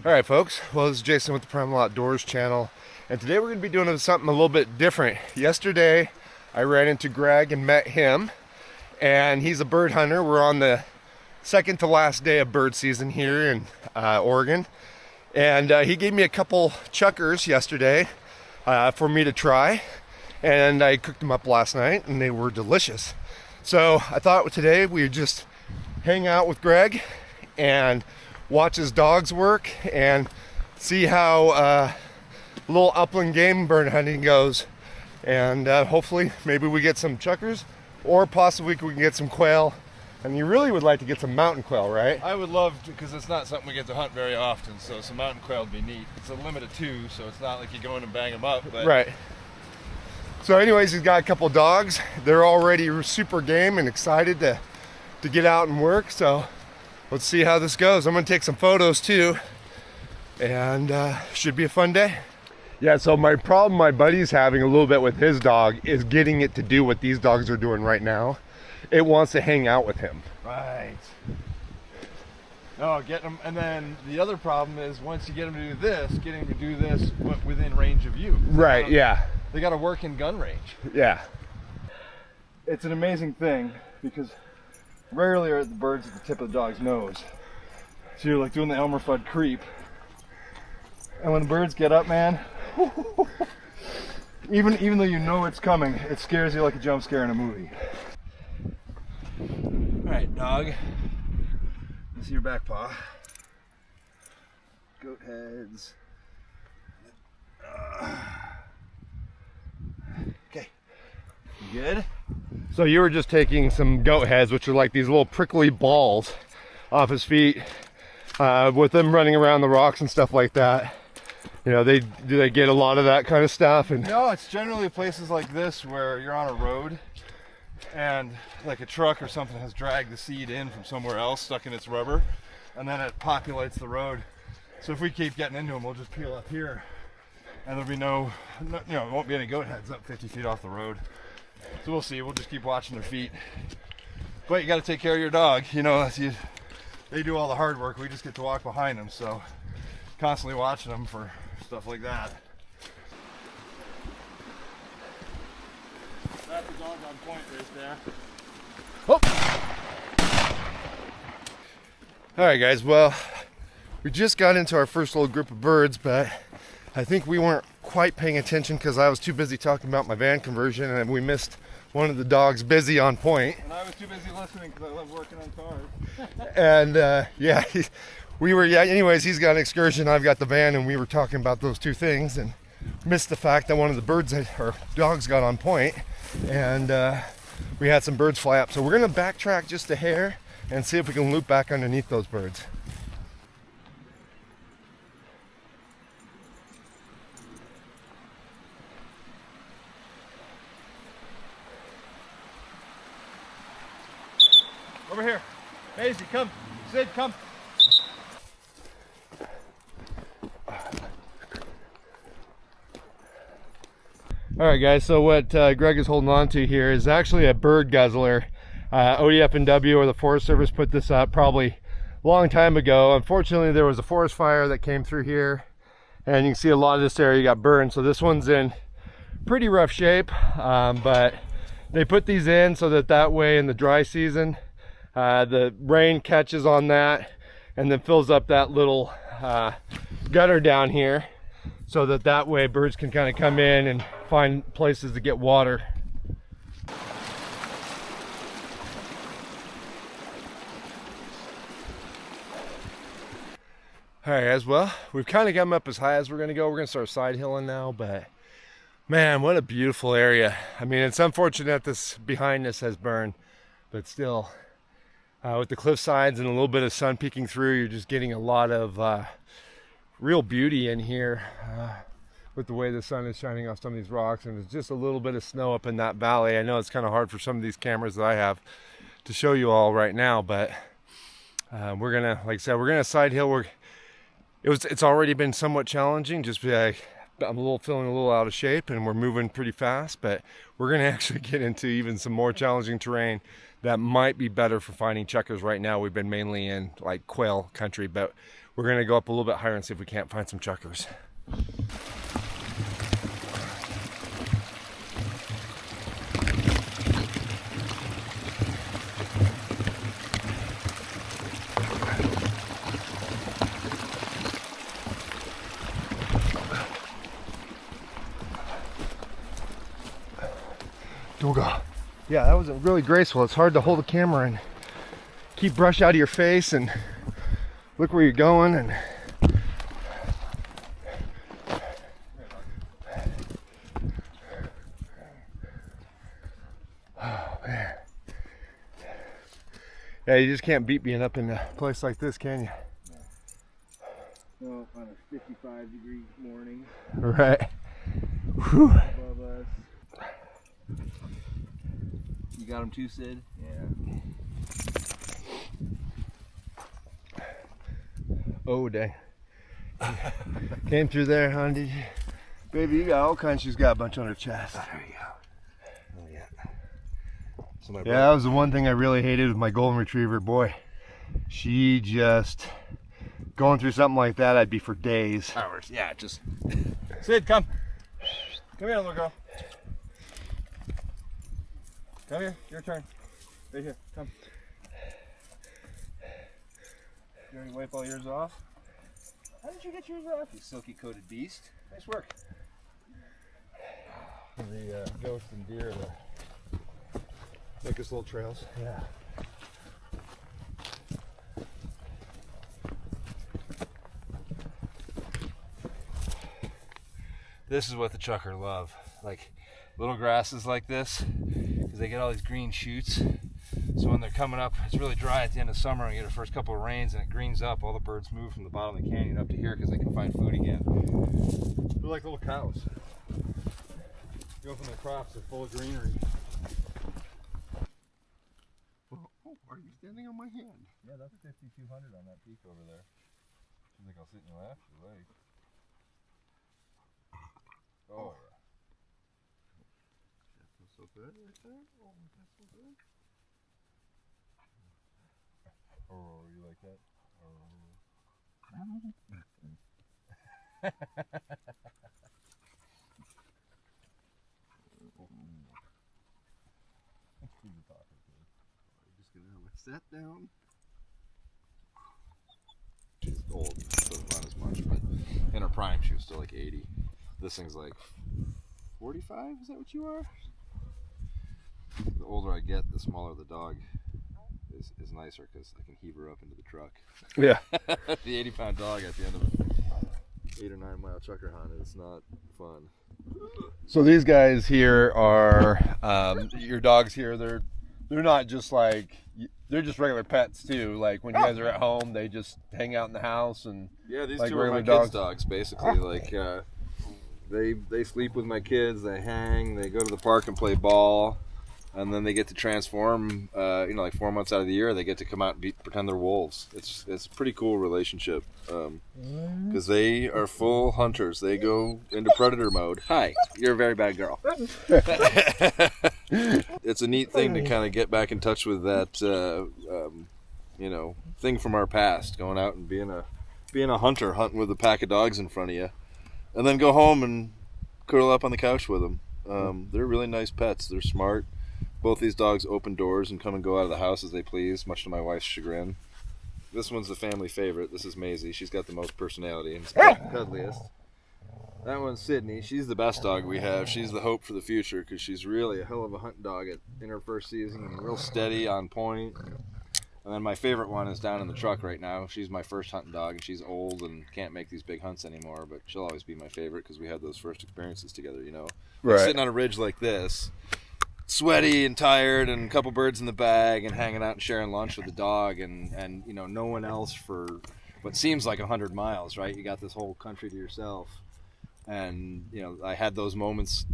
Alright folks, well this is Jason with the Primal Outdoors channel, and today we're going to be doing something a little bit different. Yesterday I ran into Greg and met him, and he's a bird hunter. We're on the second to last day of bird season here in Oregon, and he gave me a couple chuckers yesterday for me to try, and I cooked them up last night and they were delicious. So I thought today we would just hang out with Greg and watch his dogs work and see how little upland game bird hunting goes, and hopefully maybe we get some chuckers, or possibly we can get some quail. And you really would like to get some mountain quail, right? I would love to, because it's not something we get to hunt very often, so some mountain quail would be neat. It's a limit of 2, so it's not like you go in and bang them up. But right. So anyways, he's got a couple dogs. They're already super game and excited to get out and work, so let's see how this goes. I'm gonna take some photos too, and should be a fun day. Yeah, so my problem my buddy's having a little bit with his dog is getting it to do what these dogs are doing right now. It wants to hang out with him. Right. Oh, get them, and then the other problem is once you get them to do this, getting them to do this within range of you. Right, yeah. They got to work in gun range. Yeah. It's an amazing thing because rarely are the birds at the tip of the dog's nose. So you're like doing the Elmer Fudd creep. And when the birds get up, man, even though you know it's coming, it scares you like a jump scare in a movie. All right, dog. Let's see your back paw. Goat heads. Okay. You good? So you were just taking some goat heads, which are like these little prickly balls, off his feet, with them running around the rocks and stuff like that. You know, do they get a lot of that kind of stuff? And no, it's generally places like this where you're on a road and like a truck or something has dragged the seed in from somewhere else, stuck in its rubber, and then it populates the road. So if we keep getting into them, we'll just peel up here, and there'll be no, it won't be any goat heads up 50 feet off the road. So we'll see. We'll just keep watching their feet. But you got to take care of your dog. You know, they do all the hard work. We just get to walk behind them. So constantly watching them for stuff like that. That's a dog on point right there. Oh! All right, guys. Well, we just got into our first little group of birds, but I think we weren't quite paying attention because I was too busy talking about my van conversion, and we missed one of the dogs busy on point. And I was too busy listening because I love working on cars. And anyways, he's got an excursion, I've got the van, and we were talking about those two things and missed the fact that one of the dogs got on point, and we had some birds fly up. So we're gonna backtrack just a hair and see if we can loop back underneath those birds. Over here. Maisie, come. Sid, come. All right, guys, so what Greg is holding on to here is actually a bird guzzler. ODF&W, or the Forest Service, put this up probably a long time ago. Unfortunately, there was a forest fire that came through here, and you can see a lot of this area got burned. So this one's in pretty rough shape, but they put these in so that way in the dry season, the rain catches on that and then fills up that little gutter down here, so that way birds can kind of come in and find places to get water. All right, guys, well, we've kind of got them up as high as we're going to go. We're going to start side hilling now, but man, what a beautiful area. I mean, it's unfortunate this behind us has burned, but still, with the cliff sides and a little bit of sun peeking through, you're just getting a lot of real beauty in here with the way the sun is shining off some of these rocks, and there's just a little bit of snow up in that valley. I know it's kind of hard for some of these cameras that I have to show you all right now, but we're gonna, like I said, we're gonna side hill. It's already been somewhat challenging, just I'm feeling a little out of shape, and we're moving pretty fast, but we're gonna actually get into even some more challenging terrain that might be better for finding chuckers. Right now we've been mainly in like quail country, but we're going to go up a little bit higher and see if we can't find some chuckers. Doga. Yeah, that wasn't really graceful. It's hard to hold the camera and keep brush out of your face and look where you're going. And oh man, yeah, you just can't beat being up in a place like this, can you? No, on a 55-degree morning. Right. Whew. Above us. You got him too, Sid? Yeah. Oh, dang. Came through there, huh? Did you? Baby, you got all kinds. She's got a bunch on her chest. Oh, there you go. Oh, yeah. So my Yeah, that was the one thing I really hated with my golden retriever. Boy, she just going through something like that, I'd be for days. Hours. Yeah, just. Sid, come. Come here, little girl. Come here. Your turn. Right here. Come. You ready to wipe all yours off? How did you get yours off, you silky coated beast? Nice work. The goats and deer make us little trails. Yeah. This is what the chucker love. Like little grasses like this, because they get all these green shoots. So when they're coming up, it's really dry at the end of summer, and you get the first couple of rains and it greens up, all the birds move from the bottom of the canyon up to here because they can find food again. They're like little cows. Go from the crops, they're full of greenery. Oh, are you standing on my hand? Yeah, that's 5,200 on that peak over there. You think I'll sit in your lap? You're right. Oh, yeah. That feels so good right there. Oh, that's so good. Oh, you like that? Oh. Let's do the taco, kid. I'm just gonna have a set down. She's old, so not as much, but in her prime she was still like 80. This thing's like 45, is that what you are? The older I get, the smaller the dog is nicer because I can heave her up into the truck. Yeah. The 80-pound dog at the end of an 8 or 9 mile chucker hunt is not fun. So these guys here are your dogs here. They're not just like, they're just regular pets too. Like when you guys are at home, they just hang out in the house and yeah, these like two are my regular kids' dogs basically. Like they sleep with my kids. They hang. They go to the park and play ball. And then they get to transform, like 4 months out of the year, they get to come out and pretend they're wolves. It's a pretty cool relationship because they are full hunters. They go into predator mode. Hi, you're a very bad girl. It's a neat thing to kind of get back in touch with that, thing from our past, going out and being a hunter, hunting with a pack of dogs in front of you, and then go home and curl up on the couch with them. They're really nice pets. They're smart. Both these dogs open doors and come and go out of the house as they please, much to my wife's chagrin. This one's the family favorite. This is Maisie. She's got the most personality and is the cuddliest. That one's Sydney. She's the best dog we have. She's the hope for the future because she's really a hell of a hunting dog in her first season and real steady, on point. And then my favorite one is down in the truck right now. She's my first hunting dog, and she's old and can't make these big hunts anymore, but she'll always be my favorite because we had those first experiences together, Like Right. sitting on a ridge like this, sweaty and tired and a couple birds in the bag and hanging out and sharing lunch with the dog and no one else for what seems like 100 miles, right? You got this whole country to yourself. And I had those moments.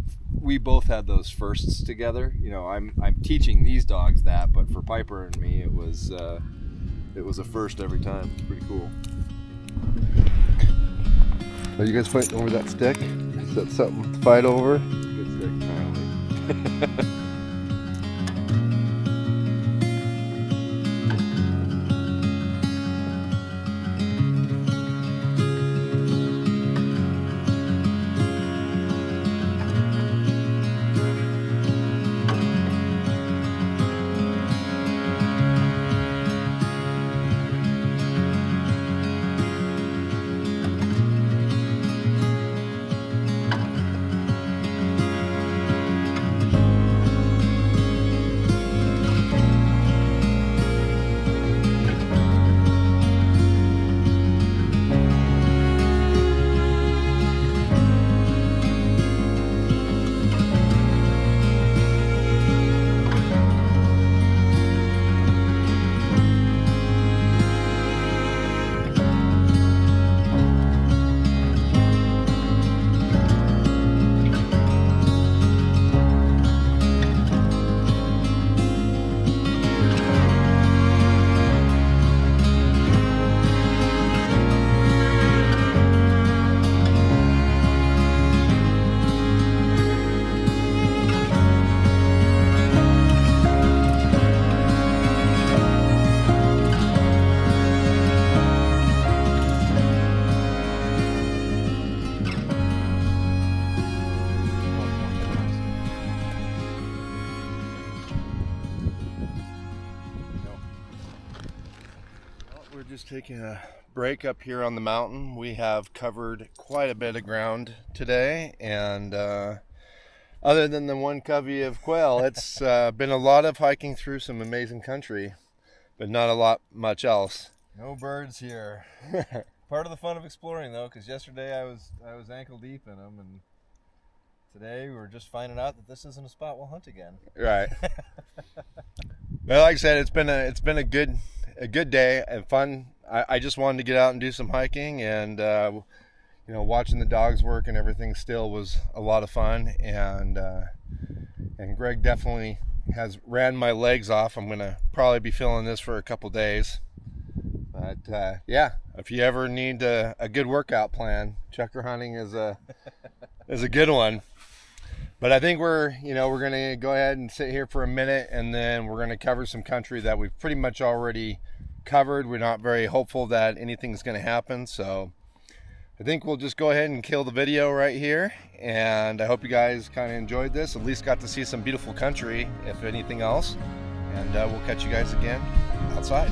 We both had those firsts together. I'm teaching these dogs that, but for Piper and me it was a first every time. It's pretty cool. Are you guys fighting over that stick? Is that something to fight over? Good stick, apparently. Just taking a break up here on the mountain. We have covered quite a bit of ground today, and other than the one covey of quail, it's been a lot of hiking through some amazing country, but not a lot much else. No birds here. Part of the fun of exploring, though, because yesterday I was ankle deep in them, and today we're just finding out that this isn't a spot we'll hunt again. Right. Well, like I said, it's been a good day and fun. I just wanted to get out and do some hiking, and watching the dogs work and everything still was a lot of fun. And Greg definitely has ran my legs off. I'm gonna probably be feeling this for a couple days. But yeah, if you ever need a good workout plan, chukar hunting is a good one. But I think we're gonna go ahead and sit here for a minute, and then we're gonna cover some country that we've pretty much already covered. We're not very hopeful that anything's gonna happen, so I think we'll just go ahead and kill the video right here. And I hope you guys kind of enjoyed this, at least got to see some beautiful country, if anything else. And we'll catch you guys again outside.